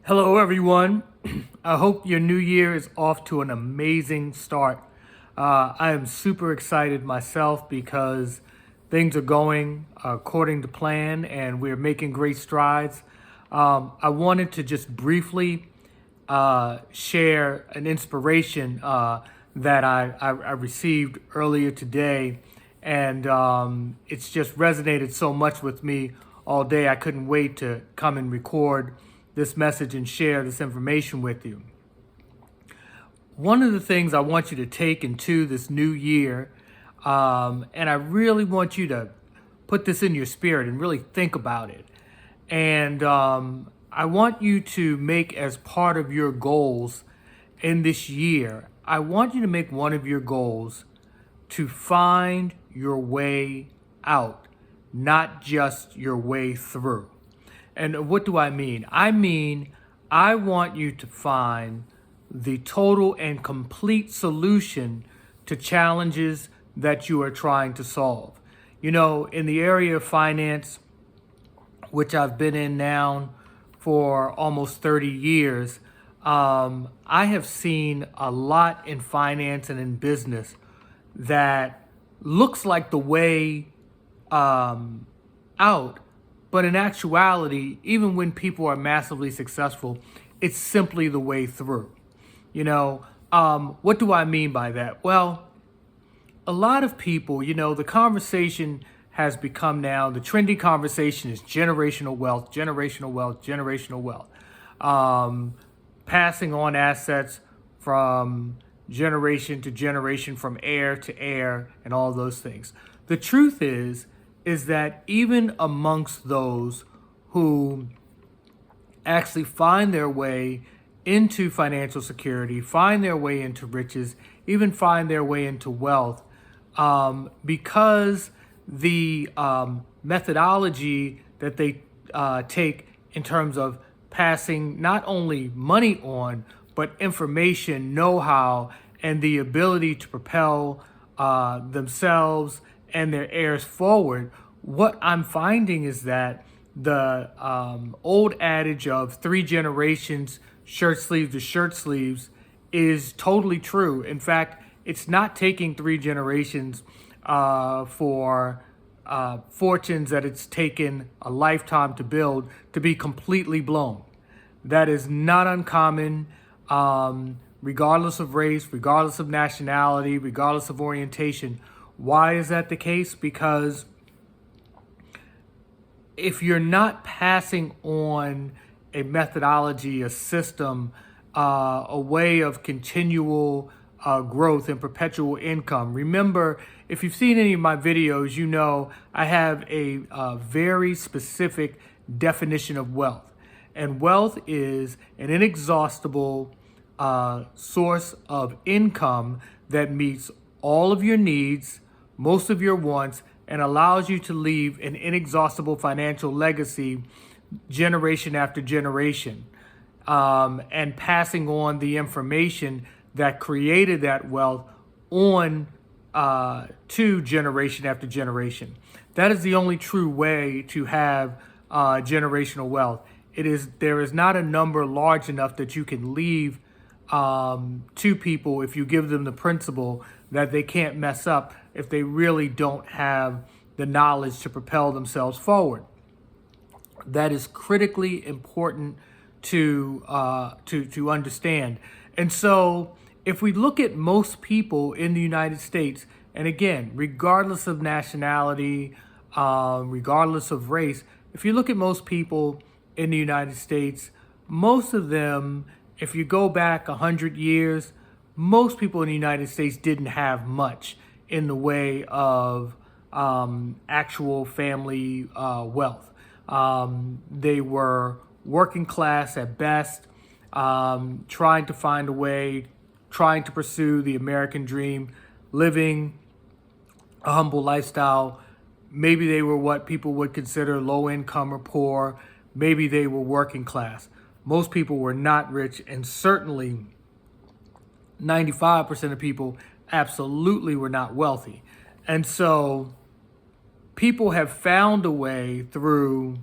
Hello, everyone. I hope your new year is off to an amazing start. I am super excited myself because things are going according to plan and we're making great strides. I wanted to just briefly share an inspiration that I received earlier today, and it's just resonated so much with me all day. I couldn't wait to come and record this message and share this information with you. One of the things I want you to take into this new year, and I really want you to put this in your spirit and really think about it. And I want you to make as part of your goals in this year, I want you to make one of your goals to find your way out, not just your way through. And what do I mean? I want you to find the total and complete solution to challenges that you are trying to solve. You know, in the area of finance, which I've been in now for almost 30 years, I have seen a lot in finance and in business that looks like the way out, but in actuality, even when people are massively successful, it's simply the way through. You know, what do I mean by that? Well, a lot of people, the conversation has become now, the trendy conversation is generational wealth, generational wealth, generational wealth. Passing on assets from generation to generation, from heir to heir, and all those things. The truth is that even amongst those who actually find their way into financial security, find their way into riches, even find their way into wealth, because the methodology that they take in terms of passing not only money on, but information, know-how, and the ability to propel themselves and their heirs forward, what I'm finding is that the old adage of 3 generations, shirt sleeves to shirt sleeves, is totally true. In fact, it's not taking 3 generations for fortunes that it's taken a lifetime to build to be completely blown. That is not uncommon, regardless of race, regardless of nationality, regardless of orientation. Why is that the case? Because if you're not passing on a methodology, a system, a way of continual growth and perpetual income. Remember, if you've seen any of my videos, you know I have a very specific definition of wealth. And wealth is an inexhaustible source of income that meets all of your needs, most of your wants, and allows you to leave an inexhaustible financial legacy generation after generation, and passing on the information that created that wealth on to generation after generation. That is the only true way to have generational wealth. There is not a number large enough that you can leave to people if you give them the principle that they can't mess up if they really don't have the knowledge to propel themselves forward. That is critically important to understand. And so if we look at most people in the United States, and again, regardless of nationality, regardless of race, if you look at most people in the United States, most of them, if you go back 100 years, most people in the United States didn't have much in the way of actual family wealth. They were working class at best, trying to find a way, trying to pursue the American dream, living a humble lifestyle. Maybe they were what people would consider low income or poor. Maybe they were working class. Most people were not rich, and certainly 95% of people absolutely were not wealthy. And so people have found a way through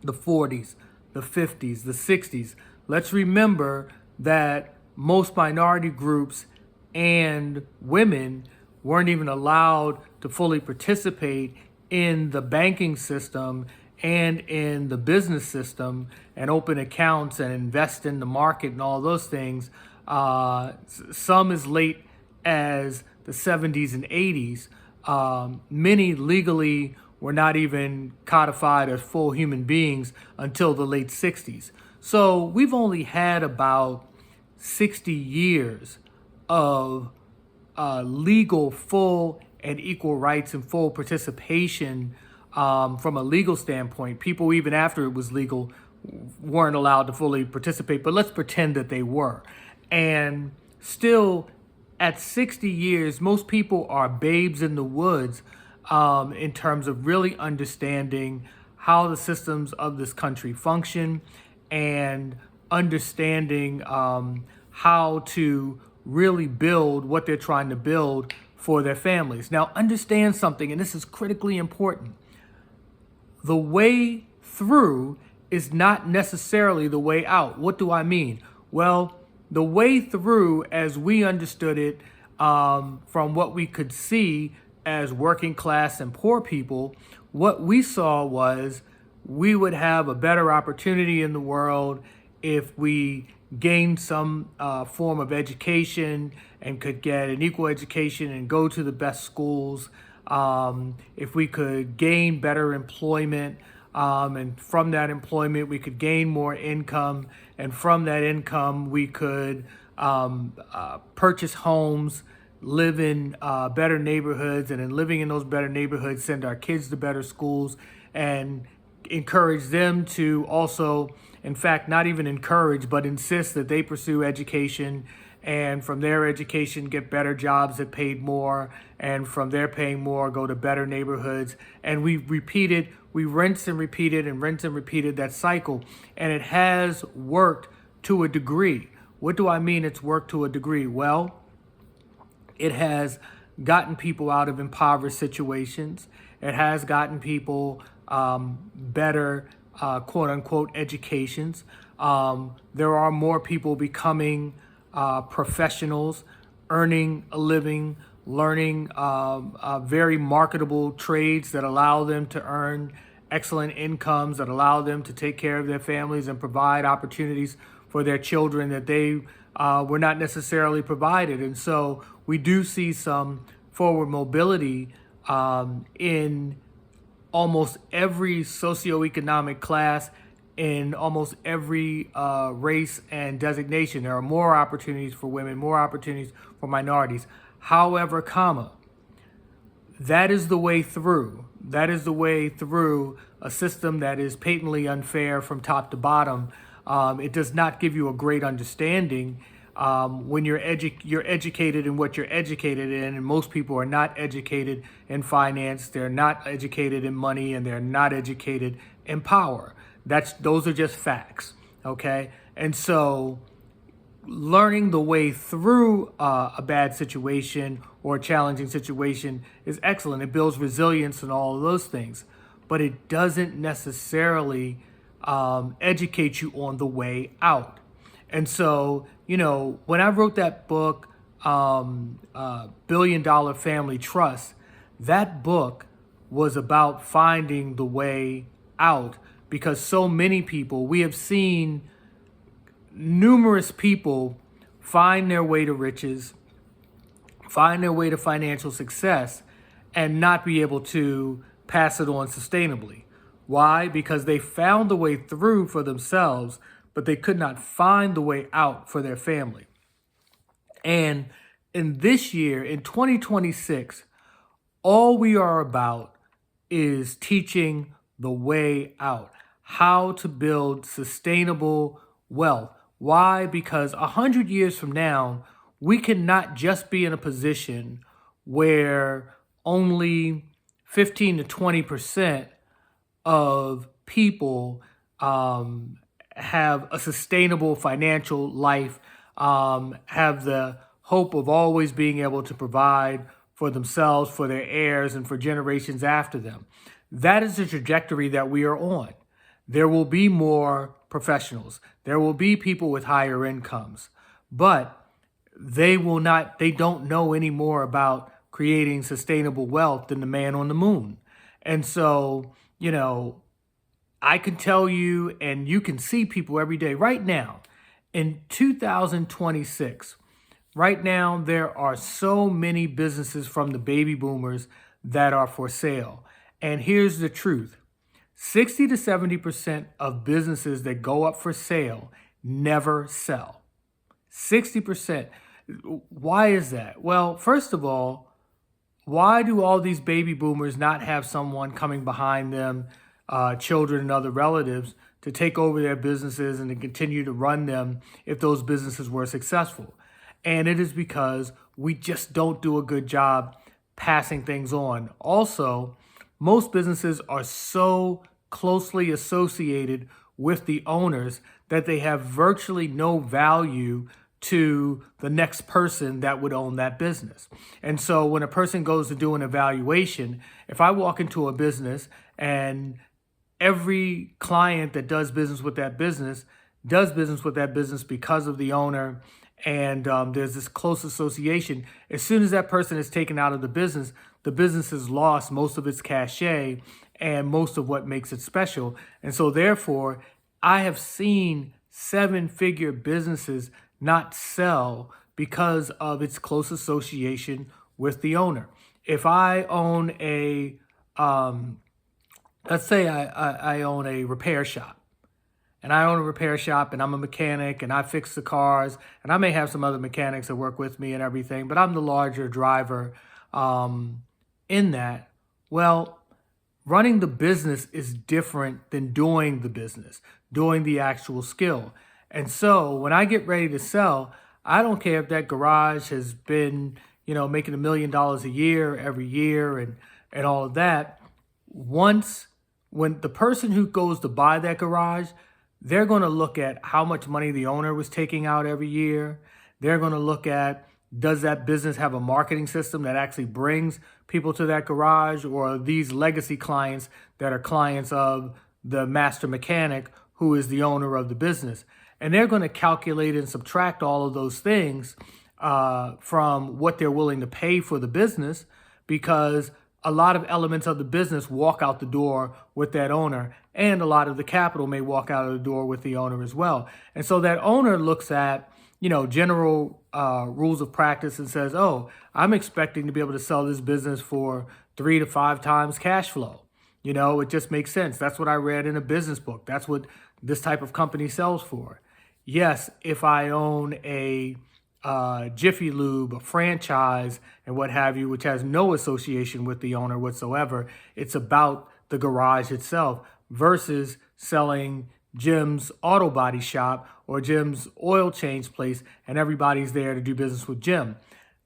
the 40s, the 50s, the 60s. Let's remember that most minority groups and women weren't even allowed to fully participate in the banking system and in the business system and open accounts and invest in the market and all those things. Some as late as the 70s and 80s. Many legally were not even codified as full human beings until the late 60s. So we've only had about 60 years of legal, full, and equal rights and full participation from a legal standpoint. People, even after it was legal, weren't allowed to fully participate, but let's pretend that they were. And still, at 60 years, most people are babes in the woods in terms of really understanding how the systems of this country function and understanding how to really build what they're trying to build for their families. Now, understand something, and this is critically important. The way through is not necessarily the way out. What do I mean? Well, the way through, as we understood it from what we could see as working class and poor people, what we saw was we would have a better opportunity in the world if we gained some form of education and could get an equal education and go to the best schools, if we could gain better employment, and from that employment we could gain more income, and from that income we could purchase homes, live in better neighborhoods, and in living in those better neighborhoods send our kids to better schools and encourage them to also, in fact, not even encourage, but insist that they pursue education, and from their education get better jobs that paid more, and from their paying more go to better neighborhoods. And we rinse and repeated and rinse and repeated that cycle, and it has worked to a degree. What do I mean it's worked to a degree? Well, it has gotten people out of impoverished situations. It has gotten people better, quote unquote, educations. There are more people becoming professionals, earning a living, learning very marketable trades that allow them to earn excellent incomes, that allow them to take care of their families and provide opportunities for their children that they were not necessarily provided. And so we do see some forward mobility in almost every socioeconomic class, in almost every race and designation. There are more opportunities for women, more opportunities for minorities. However, that is the way through. That is the way through a system that is patently unfair from top to bottom. It does not give you a great understanding when you're educated in what you're educated in, and most people are not educated in finance, they're not educated in money, and they're not educated in power. Those are just facts, okay? And so learning the way through a bad situation or a challenging situation is excellent. It builds resilience and all of those things, but it doesn't necessarily educate you on the way out. And so, when I wrote that book, Billion Dollar Family Trust, that book was about finding the way out, because so many people, we have seen numerous people find their way to riches, find their way to financial success, and not be able to pass it on sustainably. Why? Because they found the way through for themselves, but they could not find the way out for their family. And in this year, in 2026, all we are about is teaching the way out, how to build sustainable wealth. Why? Because 100 years from now, we cannot just be in a position where only 15 to 20% of people have a sustainable financial life, have the hope of always being able to provide for themselves, for their heirs, and for generations after them. That is the trajectory that we are on. There will be more professionals. There will be people with higher incomes, but they don't know any more about creating sustainable wealth than the man on the moon. And so, I can tell you, and you can see people every day right now in 2026. Right now, there are so many businesses from the baby boomers that are for sale. And here's the truth: 60 to 70% of businesses that go up for sale never sell. 60%. Why is that? Well, first of all, why do all these baby boomers not have someone coming behind them, children and other relatives, to take over their businesses and to continue to run them if those businesses were successful? And it is because we just don't do a good job passing things on. Also, most businesses are so closely associated with the owners that they have virtually no value to the next person that would own that business. And so when a person goes to do an evaluation, if I walk into a business and every client that does business with that business does business with that business because of the owner, and there's this close association, as soon as that person is taken out of the business has lost most of its cachet and most of what makes it special. And so therefore, I have seen seven-figure businesses not sell because of its close association with the owner. If I own let's say I own a repair shop, and I own a repair shop and I'm a mechanic and I fix the cars, and I may have some other mechanics that work with me and everything, but I'm the larger driver in that. Well, running the business is different than doing the business, doing the actual skill. And so when I get ready to sell, I don't care if that garage has been, making $1 million a year every year and all of that. When the person who goes to buy that garage, they're going to look at how much money the owner was taking out every year. They're going to look at, does that business have a marketing system that actually brings people to that garage, or are these legacy clients that are clients of the master mechanic who is the owner of the business? And they're going to calculate and subtract all of those things from what they're willing to pay for the business, because a lot of elements of the business walk out the door with that owner, and a lot of the capital may walk out of the door with the owner as well. And so that owner looks at, general rules of practice and says, oh, I'm expecting to be able to sell this business for 3 to 5 times cash flow. It just makes sense. That's what I read in a business book. That's what this type of company sells for. Yes, if I own a Jiffy Lube, a franchise, and what have you, which has no association with the owner whatsoever, it's about the garage itself, versus selling Jim's auto body shop or Jim's oil change place, and everybody's there to do business with Jim.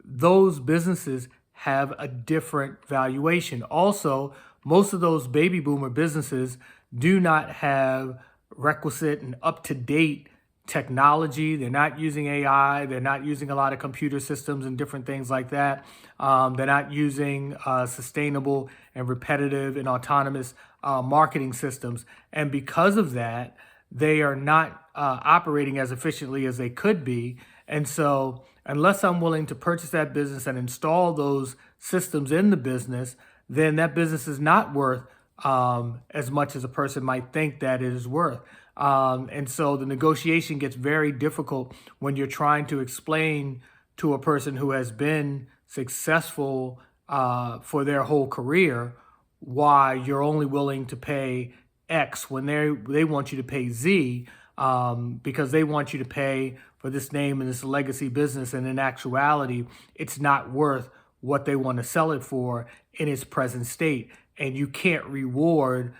Those businesses have a different valuation. Also, most of those baby boomer businesses do not have requisite and up-to-date technology. They're not using AI. They're not using a lot of computer systems and different things like that. They're not using sustainable and repetitive and autonomous marketing systems. And because of that, they are not operating as efficiently as they could be. And so unless I'm willing to purchase that business and install those systems in the business, then that business is not worth as much as a person might think that it is worth. And so the negotiation gets very difficult when you're trying to explain to a person who has been successful for their whole career why you're only willing to pay X when they want you to pay Z, because they want you to pay for this name and this legacy business. And in actuality, it's not worth what they want to sell it for in its present state. And you can't reward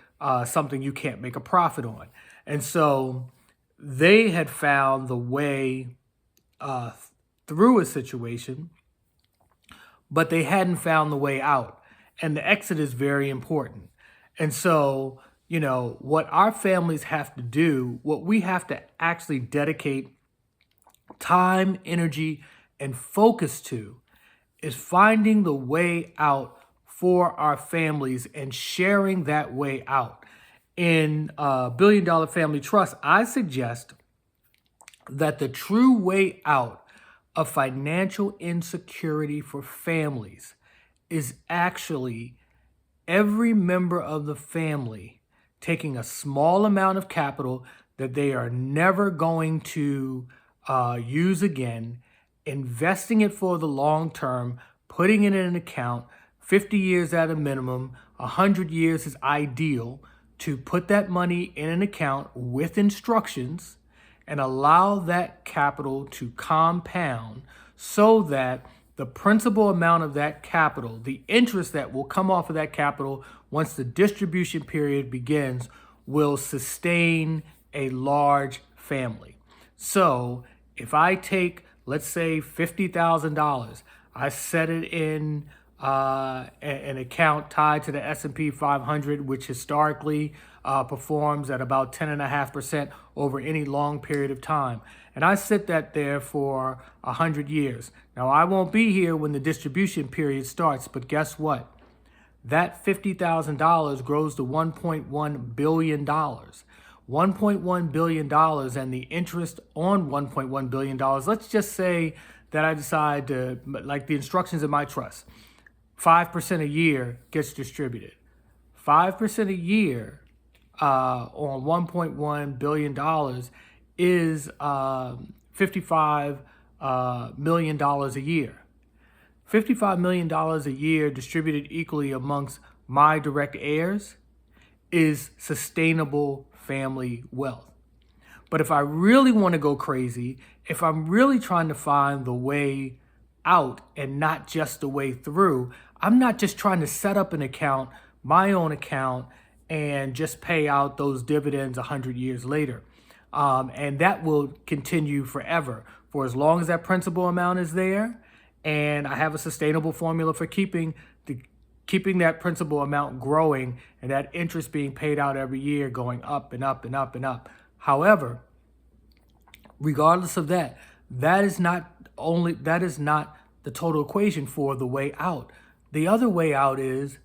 something you can't make a profit on. And so they had found the way through a situation, but they hadn't found the way out. And the exit is very important. And so, what our families have to do, what we have to actually dedicate time, energy, and focus to, is finding the way out for our families and sharing that way out. in Billion Dollar Family Trust, I suggest that the true way out of financial insecurity for families is actually every member of the family taking a small amount of capital that they are never going to use again, investing it for the long term, putting it in an account, 50 years at a minimum, 100 years is ideal, to put that money in an account with instructions and allow that capital to compound so that the principal amount of that capital, the interest that will come off of that capital once the distribution period begins, will sustain a large family. So if I take, let's say, $50,000, I set it in an account tied to the S&P 500, which historically performs at about 10.5% over any long period of time. And I sit that there for 100 years. Now, I won't be here when the distribution period starts, but guess what? That $50,000 grows to $1.1 billion. $1.1 billion, and the interest on $1.1 billion, let's just say that I decide to, like the instructions in my trust, 5% a year gets distributed. 5% a year on $1.1 billion is $55 million a year. $55 million a year distributed equally amongst my direct heirs is sustainable family wealth. But if I really want to go crazy, if I'm really trying to find the way out and not just the way through, I'm not just trying to set up an account, my own account, and just pay out those dividends 100 years later. And that will continue forever, for as long as that principal amount is there, and I have a sustainable formula for keeping that principal amount growing and that interest being paid out every year, going up and up and up and up. However, regardless of that, that is not the total equation for the way out. The other way out is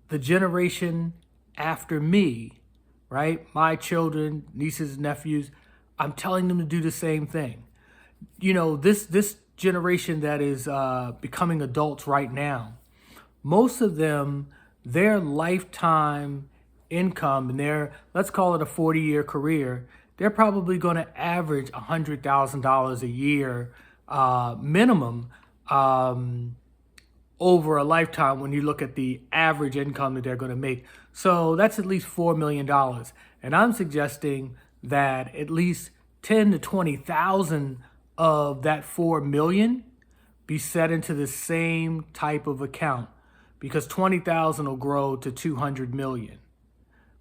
the generation after me, right? My children, nieces, nephews, I'm telling them to do the same thing. You know, this generation that is becoming adults right now, most of them, their lifetime income and their, let's call it a 40-year career, they're probably going to average $100,000 a year minimum over a lifetime when you look at the average income that they're going to make. So that's at least $4 million. And I'm suggesting that at least 10 to 20,000 of that 4 million be set into the same type of account, because 20,000 will grow to 200 million.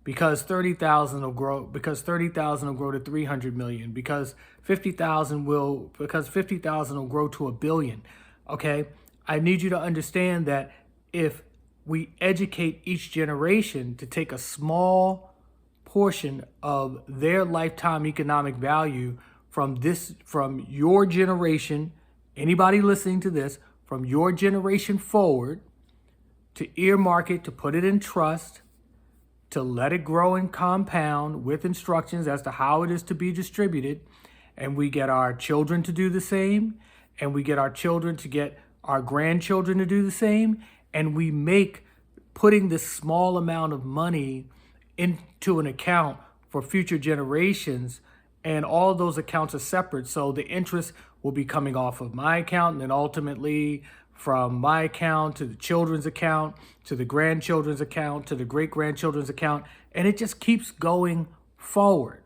Because 30,000 will grow to 300 million, because 50,000 will grow to $1 billion. Okay? I need you to understand that if we educate each generation to take a small portion of their lifetime economic value from your generation, anybody listening to this, from your generation forward, to earmark it, to put it in trust, to let it grow and compound with instructions as to how it is to be distributed, and we get our children to do the same, and we get our children to get our grandchildren to do the same, and we make putting this small amount of money into an account for future generations, and all of those accounts are separate, so the interest will be coming off of my account, and then ultimately from my account to the children's account, to the grandchildren's account, to the great-grandchildren's account, and it just keeps going forward.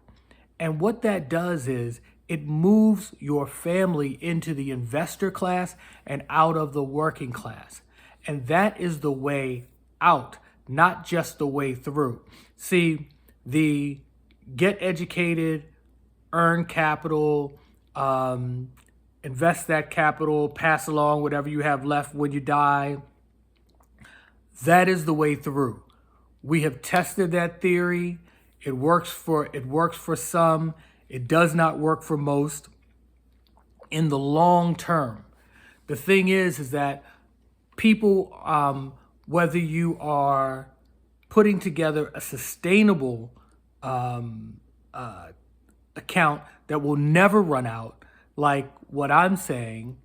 And what that does is it moves your family into the investor class and out of the working class. And that is the way out, not just the way through. See, the get educated, earn capital, invest that capital, pass along whatever you have left when you die, that is the way through. We have tested that theory. It works for some. It does not work for most in the long term. The thing is that people, whether you are putting together a sustainable um, uh, account that will never run out, like what I'm saying,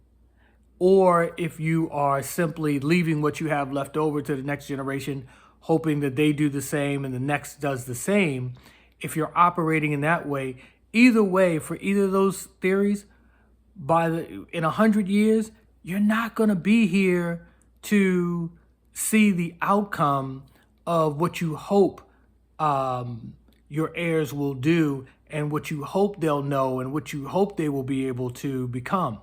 or if you are simply leaving what you have left over to the next generation, hoping that they do the same and the next does the same. If you're operating in that way, either way, for either of those theories, in 100 years, you're not going to be here to see the outcome of what you hope your heirs will do, and what you hope they'll know, and what you hope they will be able to become.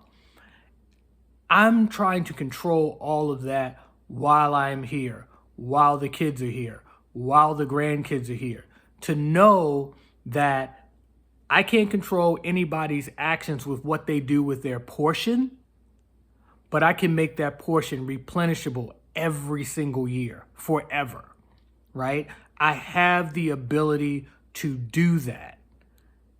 I'm trying to control all of that while I'm here, while the kids are here, while the grandkids are here, to know that I can't control anybody's actions with what they do with their portion, but I can make that portion replenishable every single year, forever, right? I have the ability to do that.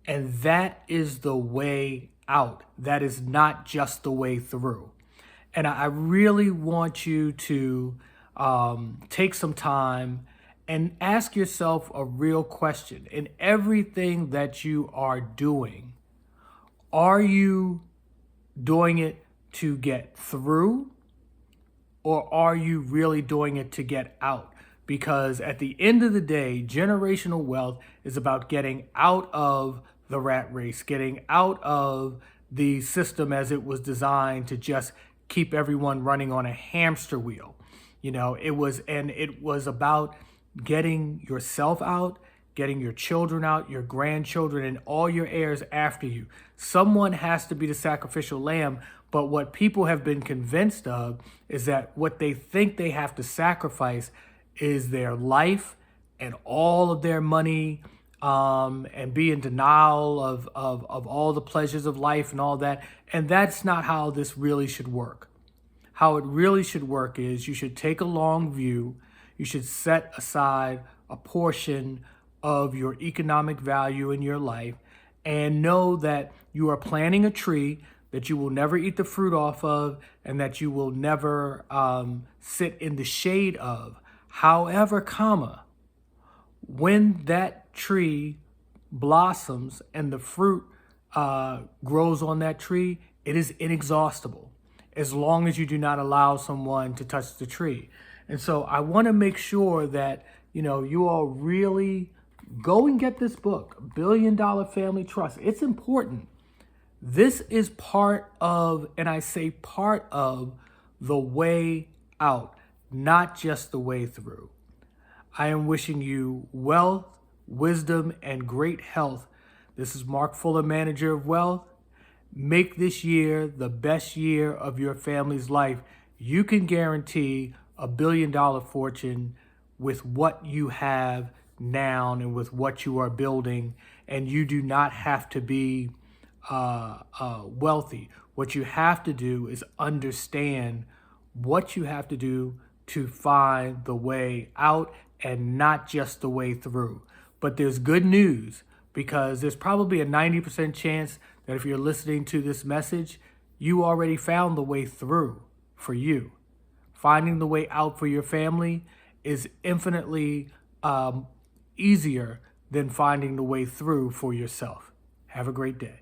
And that is the way out. That is not just the way through. And I really want you to take some time and ask yourself a real question. In everything that you are you doing it to get through, or are you really doing it to get out? Because at the end of the day, generational wealth is about getting out of the rat race, getting out of the system as it was designed to just keep everyone running on a hamster wheel. It was about getting yourself out, getting your children out, your grandchildren, and all your heirs after you. Someone has to be the sacrificial lamb, but what people have been convinced of is that what they think they have to sacrifice is their life and all of their money, and be in denial of all the pleasures of life and all that. And that's not how this really should work. How it really should work is you should take a long view. You should set aside a portion of your economic value in your life, and know that you are planting a tree that you will never eat the fruit off of, and that you will never sit in the shade of. However, when that tree blossoms and the fruit grows on that tree, it is inexhaustible, as long as you do not allow someone to touch the tree. And so I want to make sure that you all really go and get this book, $1 Billion Family Trust. It's important. This is part of, and I say part of, the way out, not just the way through. I am wishing you wealth, wisdom, and great health. This is Mark Fuller, Manager of Wealth. Make this year the best year of your family's life. You can guarantee $1 billion fortune with what you have now and with what you are building, and you do not have to be wealthy. What you have to do is understand what you have to do to find the way out, and not just the way through. But there's good news, because there's probably a 90% chance that if you're listening to this message, you already found the way through for you. Finding the way out for your family is infinitely easier than finding the way through for yourself. Have a great day.